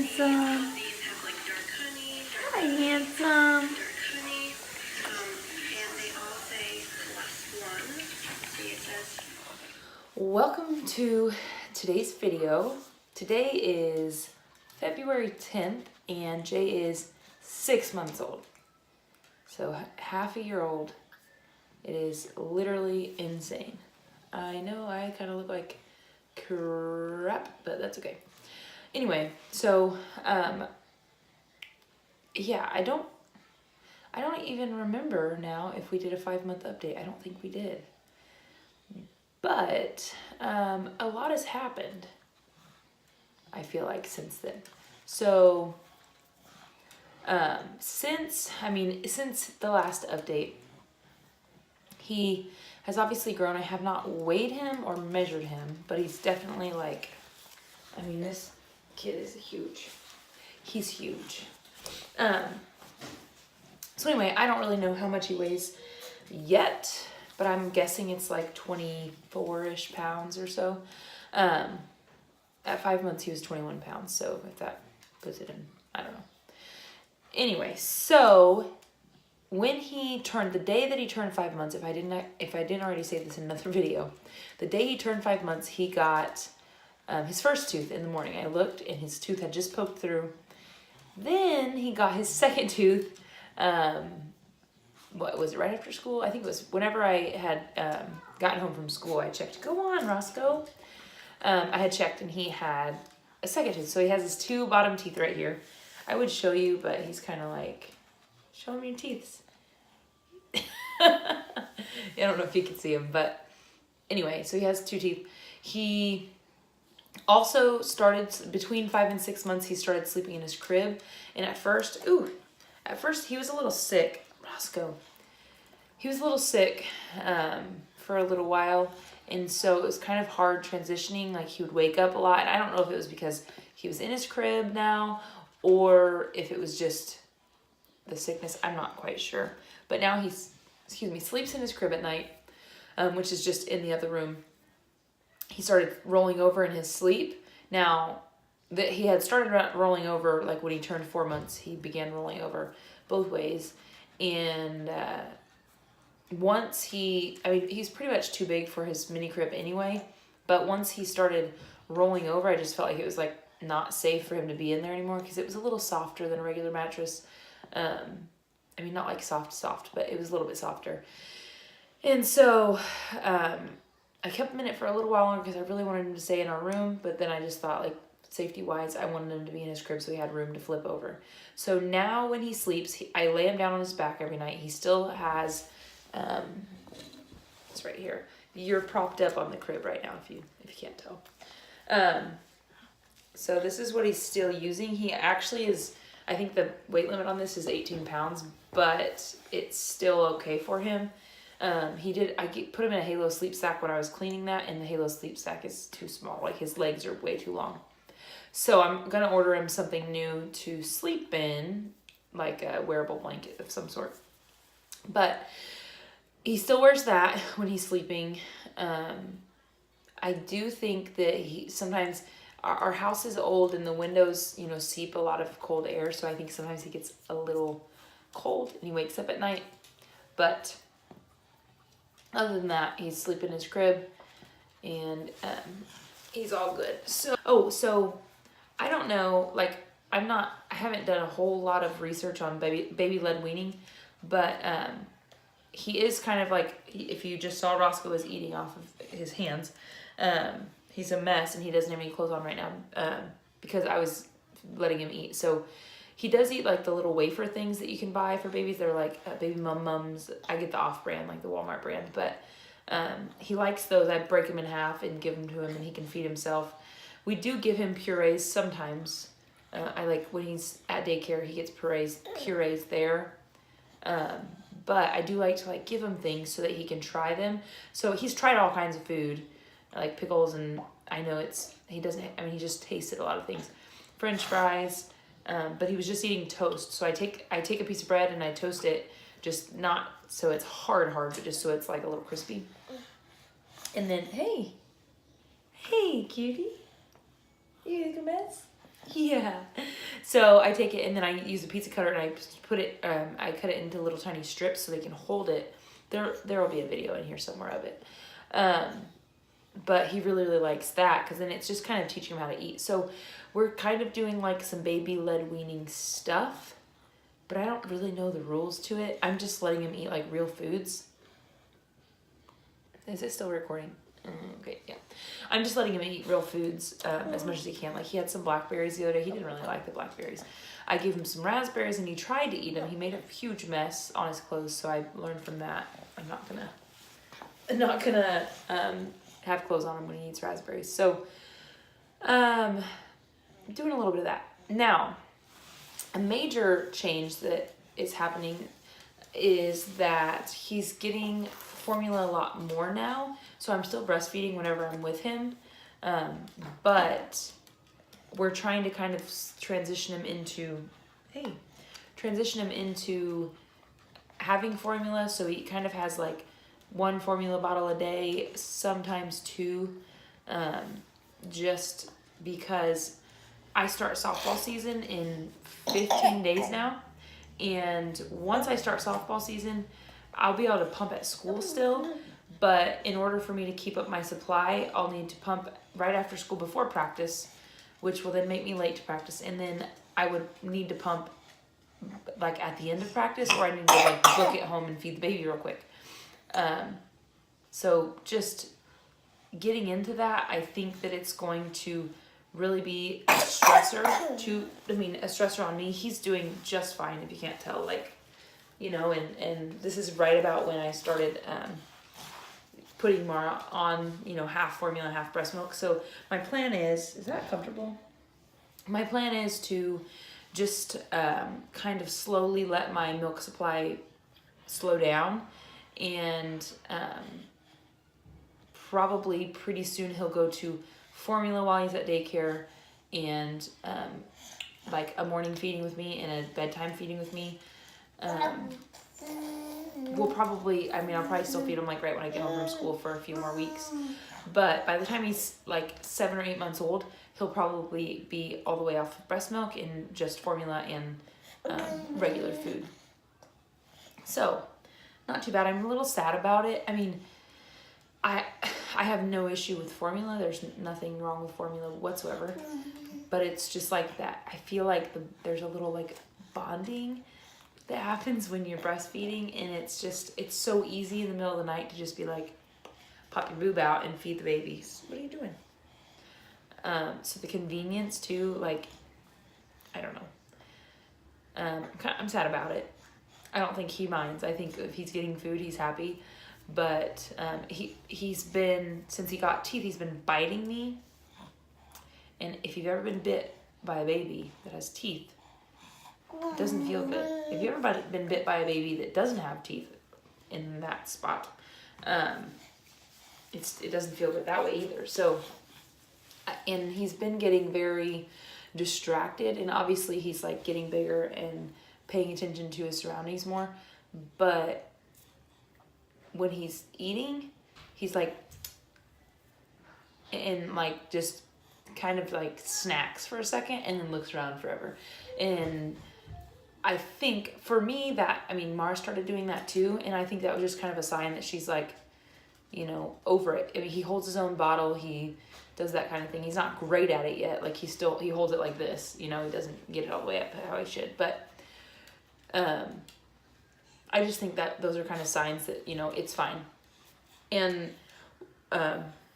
handsome. Hi, handsome. Welcome to today's video. Today is February 10th and Jay is 6 months old. So half a year old. It is literally insane. I know I kind of look like crap, but that's okay. Anyway, so yeah, I don't even remember now if we did a 5-month update. I don't think we did. But a lot has happened, I feel like, since then. So since the last update, he has obviously grown. I have not weighed him or measured him, but he's definitely like, I mean, this kid is huge. He's huge. So anyway, I don't really know how much he weighs yet, but I'm guessing it's like 24-ish pounds or so. At 5 months, he was 21 pounds. So if that puts it in, I don't know. Anyway, so when he turned, the day that he turned 5 months, if I didn't already say this in another video, the day he turned 5 months, he got his first tooth in the morning. I looked and his tooth had just poked through. Then he got his second tooth. What was it, right after school? I think it was whenever I had gotten home from school. I checked. Go on, Roscoe. I had checked and he had a second tooth. So he has his 2 bottom teeth right here. I would show you, but he's kind of like, show me your teeth. I don't know if you can see him, but anyway, so he has 2 teeth. He also started, between 5 and 6 months, he started sleeping in his crib. And at first he was a little sick. Roscoe. He was a little sick for a little while. And so it was kind of hard transitioning. Like, he would wake up a lot. And I don't know if it was because he was in his crib now or if it was just the sickness. I'm not quite sure. But now he sleeps in his crib at night, which is just in the other room. He started rolling over in his sleep. Now, that he had started rolling over, like when he turned 4 months, he began rolling over both ways. And he's pretty much too big for his mini crib anyway. But once he started rolling over, I just felt like it was like not safe for him to be in there anymore because it was a little softer than a regular mattress. Not like soft, but it was a little bit softer. And so I kept him in it for a little while longer because I really wanted him to stay in our room. But then I just thought, like, safety-wise, I wanted him to be in his crib so he had room to flip over. So now when he sleeps, I lay him down on his back every night. He still has, it's right here. You're propped up on the crib right now if you can't tell. So this is what he's still using. He actually is, I think the weight limit on this is 18 pounds, but it's still okay for him. I put him in a Halo sleep sack when I was cleaning that, and the Halo sleep sack is too small. Like, his legs are way too long. So I'm going to order him something new to sleep in, like a wearable blanket of some sort. But he still wears that when he's sleeping. I do think that sometimes our house is old and the windows, seep a lot of cold air. So I think sometimes he gets a little cold and he wakes up at night. But other than that, he's sleeping in his crib and he's all good. So I don't know, like, I haven't done a whole lot of research on baby-led weaning, but he is kind of like, if you just saw Roscoe was eating off of his hands, he's a mess and he doesn't have any clothes on right now because I was letting him eat. So he does eat like the little wafer things that you can buy for babies. They're like baby mums. I get the off-brand, like the Walmart brand, but he likes those. I break them in half and give them to him and he can feed himself. We do give him purees sometimes. I like when he's at daycare, he gets purees there. But I do like to like give him things so that he can try them. So he's tried all kinds of food, like pickles, and I know he just tasted a lot of things. French fries, but he was just eating toast. So I take a piece of bread and I toast it, just not so it's hard, but just so it's like a little crispy. And then, hey, cutie. You gonna go mess? Yeah. So I take it and then I use a pizza cutter and I put it, I cut it into little tiny strips so they can hold it. There will be a video in here somewhere of it. But he really, really likes that because then it's just kind of teaching him how to eat. So we're kind of doing like some baby-led weaning stuff, but I don't really know the rules to it. I'm just letting him eat like real foods. Is it still recording? Okay, yeah. I'm just letting him eat real foods as much as he can. Like he had some blackberries the other day. He didn't really like the blackberries. I gave him some raspberries and he tried to eat them. He made a huge mess on his clothes, so I learned from that. I'm not gonna have clothes on him when he eats raspberries. So doing a little bit of that. Now, a major change that is happening is that he's getting formula a lot more now. So I'm still breastfeeding whenever I'm with him. But we're trying to kind of transition him into having formula. So he kind of has like 1 formula bottle a day, sometimes 2, just because I start softball season in 15 days now. And once I start softball season, I'll be able to pump at school still. But in order for me to keep up my supply, I'll need to pump right after school before practice, which will then make me late to practice. And then I would need to pump like at the end of practice, or I need to like book it home and feed the baby real quick. So just getting into that, I think that it's going to really be a stressor on me. He's doing just fine, if you can't tell, like, you know, and this is right about when I started putting Mara on, you know, half formula, half breast milk. So my plan is that comfortable? My plan is to just kind of slowly let my milk supply slow down, and probably pretty soon he'll go to formula while he's at daycare, and like a morning feeding with me and a bedtime feeding with me. I'll probably still feed him like right when I get home from school for a few more weeks. But by the time he's like 7 or 8 months old, he'll probably be all the way off of breast milk and just formula and regular food. So, not too bad. I'm a little sad about it. I mean, I have no issue with formula. There's nothing wrong with formula whatsoever. But it's just like that. I feel like there's a little like bonding that happens when you're breastfeeding, and it's so easy in the middle of the night to just be like, pop your boob out and feed the babies. What are you doing? So the convenience too, like, I don't know. I'm sad about it. I don't think he minds. I think if he's getting food, he's happy. But he's been, since he got teeth, he's been biting me. And if you've ever been bit by a baby that has teeth, it doesn't feel good. If you've ever been bit by a baby that doesn't have teeth in that spot, it doesn't feel good that way either. So, and he's been getting very distracted, and obviously he's like getting bigger and paying attention to his surroundings more. But when he's eating, he's like, and like just kind of like snacks for a second and then looks around forever. And I think for me Mara started doing that too, and I think that was just kind of a sign that she's like, you know, over it. I mean, he holds his own bottle, he does that kind of thing. He's not great at it yet. Like he holds it like this, you know, he doesn't get it all the way up how he should. But I just think that those are kind of signs that, you know, it's fine. And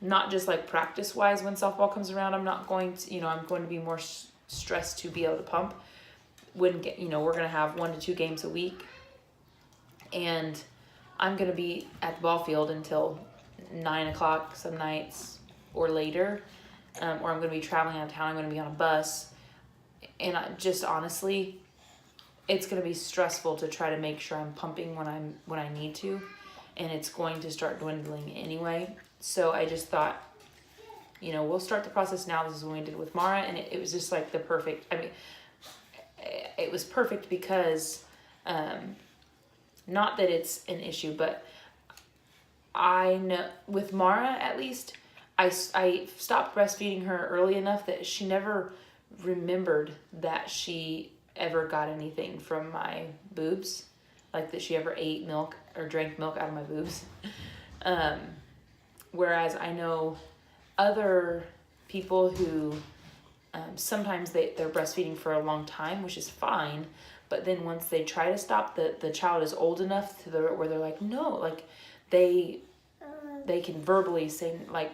not just like practice wise, when softball comes around, I'm going to be more stressed to be able to pump. We're going to have 1 to 2 games a week, and I'm going to be at the ball field until 9 o'clock some nights or later, or I'm going to be traveling out of town. I'm going to be on a bus, and honestly, it's going to be stressful to try to make sure I'm pumping when I need to, and it's going to start dwindling anyway. So I just thought, you know, we'll start the process now. This is what we did with Mara, and it was just like the perfect. I mean, it was perfect because, not that it's an issue, but I know with Mara at least, I stopped breastfeeding her early enough that she never remembered that she ever got anything from my boobs, like that she ever ate milk or drank milk out of my boobs. Whereas I know other people who sometimes they're breastfeeding for a long time, which is fine, but then once they try to stop, the child is old enough to where they're like, no, like they can verbally say, like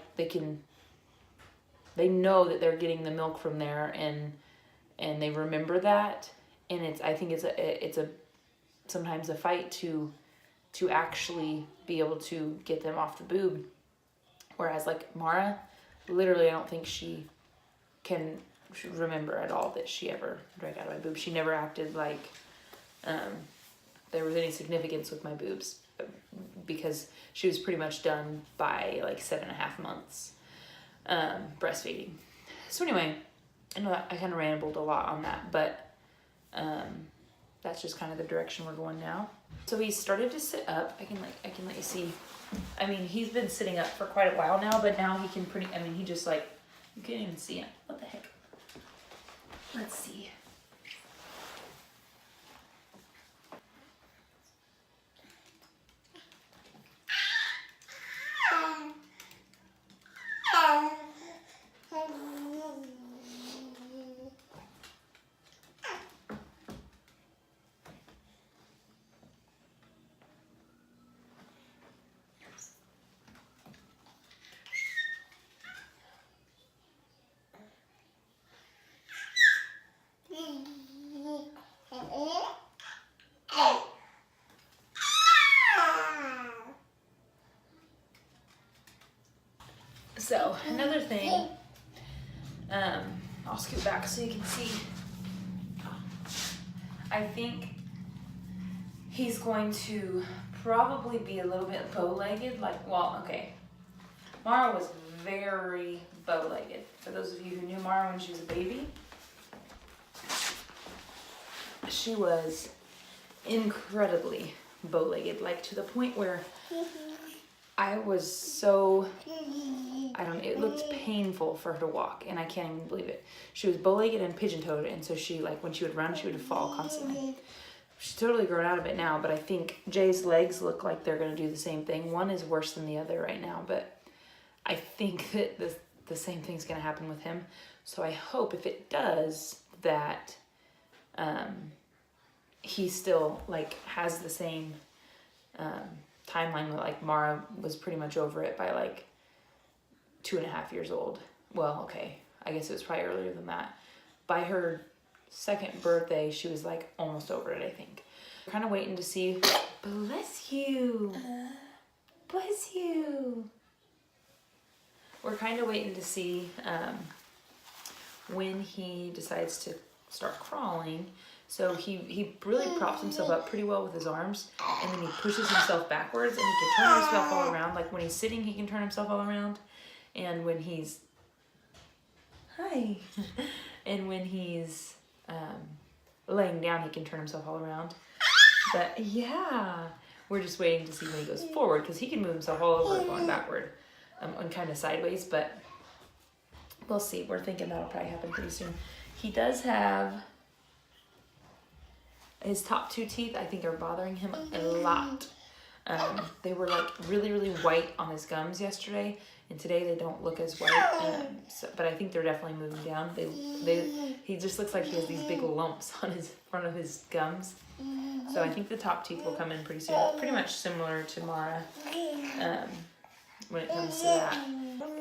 they know that they're getting the milk from there, and they remember that, and I think it's a sometimes a fight to actually be able to get them off the boob. Whereas like Mara, literally I don't think she can remember at all that she ever drank out of my boobs. She never acted like there was any significance with my boobs, because she was pretty much done by like 7.5 months breastfeeding. So anyway, I know that I kind of rambled a lot on that, but that's just kind of the direction we're going now. So he started to sit up. I can let you see. I mean, he's been sitting up for quite a while now, but now he can he just like, you can't even see him. What the heck? Let's see. So another thing, I'll scoot back so you can see. I think he's going to probably be a little bit bow-legged. Mara was very bow-legged. For those of you who knew Mara when she was a baby, she was incredibly bow-legged, like to the point where I was so, it looked painful for her to walk, and I can't even believe it. She was bow-legged and pigeon-toed, and so she, like, when she would run, she would fall constantly. She's totally grown out of it now, but I think Jay's legs look like they're going to do the same thing. One is worse than the other right now, but I think that the same thing's going to happen with him. So I hope if it does that he still, like, has the same timeline. Like Mara was pretty much over it by like 2.5 years old. Well, okay, I guess it was probably earlier than that. By her second birthday, she was like almost over it, I think. We're kind of waiting to see. Bless you. Bless you. We're kind of waiting to see when he decides to start crawling. So he really props himself up pretty well with his arms, and then he pushes himself backwards, and he can turn himself all around. Like when he's sitting, he can turn himself all around, and when he's and when he's laying down, he can turn himself all around. But yeah, we're just waiting to see when he goes forward, because he can move himself all over going backward and kind of sideways. But we'll see. We're thinking that'll probably happen pretty soon. He does have his top 2 teeth, I think, are bothering him a lot. They were like really, really white on his gums yesterday, and today they don't look as white. But I think they're definitely moving down. He just looks like he has these big lumps on his front of his gums. So I think the top teeth will come in pretty soon. Pretty much similar to Mara when it comes to that.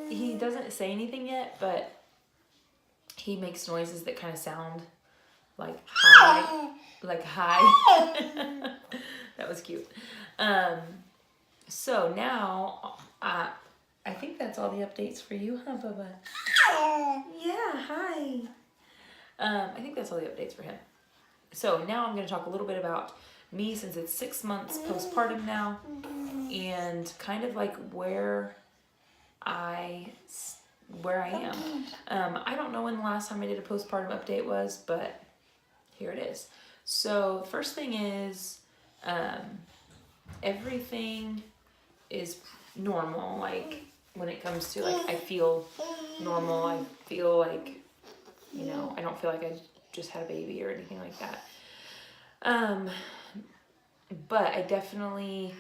He doesn't say anything yet, but he makes noises that kind of sound like hi. Like hi. That was cute. So now I think that's all the updates for you, huh, Bubba? Yeah, hi. I think that's all the updates for him. So now I'm going to talk a little bit about me, since it's 6 months postpartum now, and kind of like where I am. I don't know when the last time I did a postpartum update was, but here it is. So the first thing is everything is normal. Like when it comes to like, I feel normal. I feel like You know, I don't feel like I just had a baby or anything like that. But I definitely,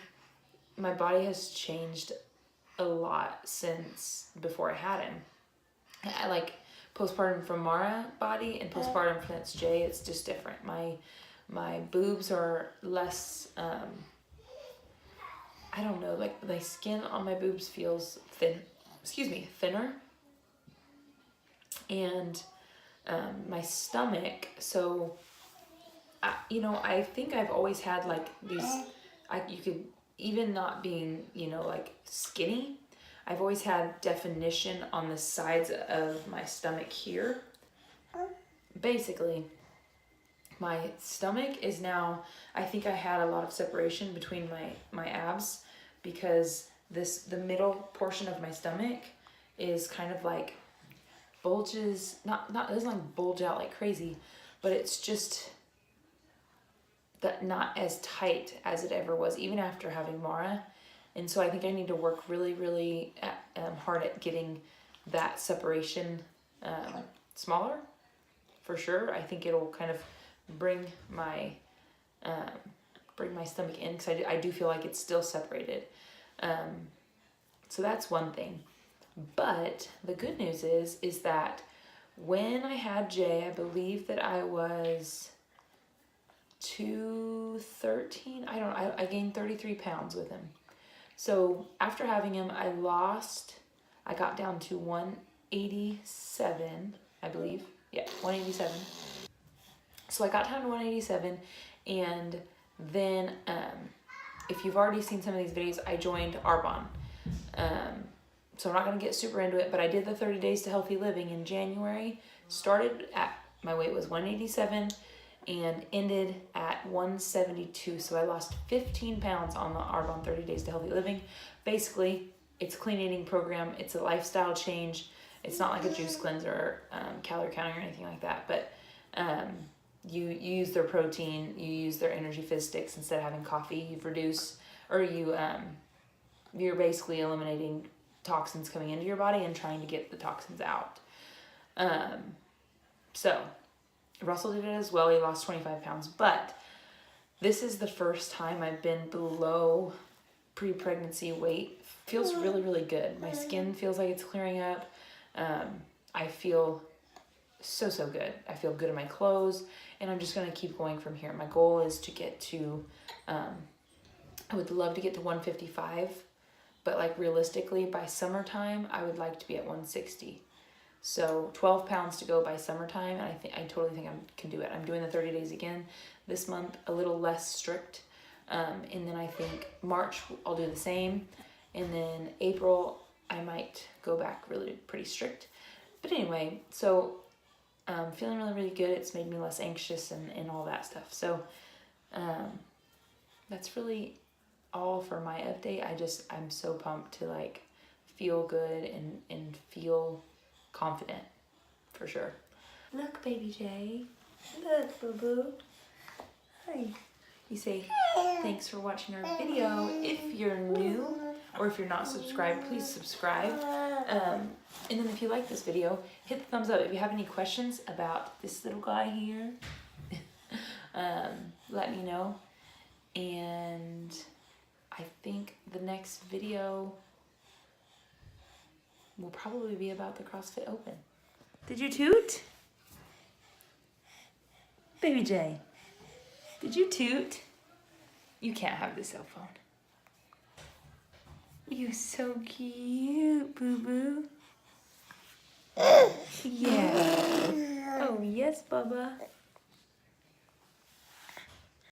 my body has changed a lot since before I had him. I like postpartum from Mara body and postpartum from that's Jay, it's just different. My boobs are less, I don't know, like my skin on my boobs feels thinner. And my stomach, so, you know, I think I've always had like these, you could, even not being, you know, like skinny, I've always had definition on the sides of my stomach here. Basically, my stomach is now, I think I had a lot of separation between my abs because the middle portion of my stomach is kind of like bulges, it doesn't like bulge out like crazy, but it's just that not as tight as it ever was, even after having Mara. And so I think I need to work really, really hard at getting that separation smaller, for sure. I think it'll kind of bring my stomach in, because I do feel like it's still separated. So that's one thing. But the good news is that when I had Jay, I believe that I was 213. I gained 33 pounds with him. So after having him, I got down to 187, I believe. Yeah, 187. So I got down to 187, and then if you've already seen some of these videos, I joined Arbonne. So I'm not going to get super into it, but I did the 30 Days to Healthy Living in January. Started at, my weight was 187 and ended at 172. So I lost 15 pounds on the Arbonne 30 Days to Healthy Living. Basically, it's a clean eating program. It's a lifestyle change. It's not like a juice cleanser or calorie counting or anything like that, but you use their protein, you use their energy fizz sticks instead of having coffee. You've reduced, or you're basically eliminating toxins coming into your body and trying to get the toxins out. So Russell did it as well. He lost 25 pounds, but this is the first time I've been below pre-pregnancy weight. Feels really, really good. My skin feels like it's clearing up. I feel so good. I feel good in my clothes, and I'm just going to keep going from here. My goal is to get to, I would love to get to 155, but like realistically by summertime, I would like to be at 160. So 12 pounds to go by summertime, and I totally think I can do it. I'm doing the 30 days again this month, a little less strict. And then I think March I'll do the same, and then April I might go back really pretty strict. But anyway, so feeling really, really good. It's made me less anxious and all that stuff. So that's really all for my update. I'm so pumped to like feel good and feel confident, for sure. Look, baby Jay. Look, boo-boo. Hi. You say thanks for watching our video. If you're new or if you're not subscribed, please subscribe. And then if you like this video, hit the thumbs up. If you have any questions about this little guy here, let me know. And I think the next video will probably be about the CrossFit Open. Did you toot? Baby Jay, did you toot? You can't have the cell phone. You're so cute, boo-boo. Yeah. Oh, yes, Bubba.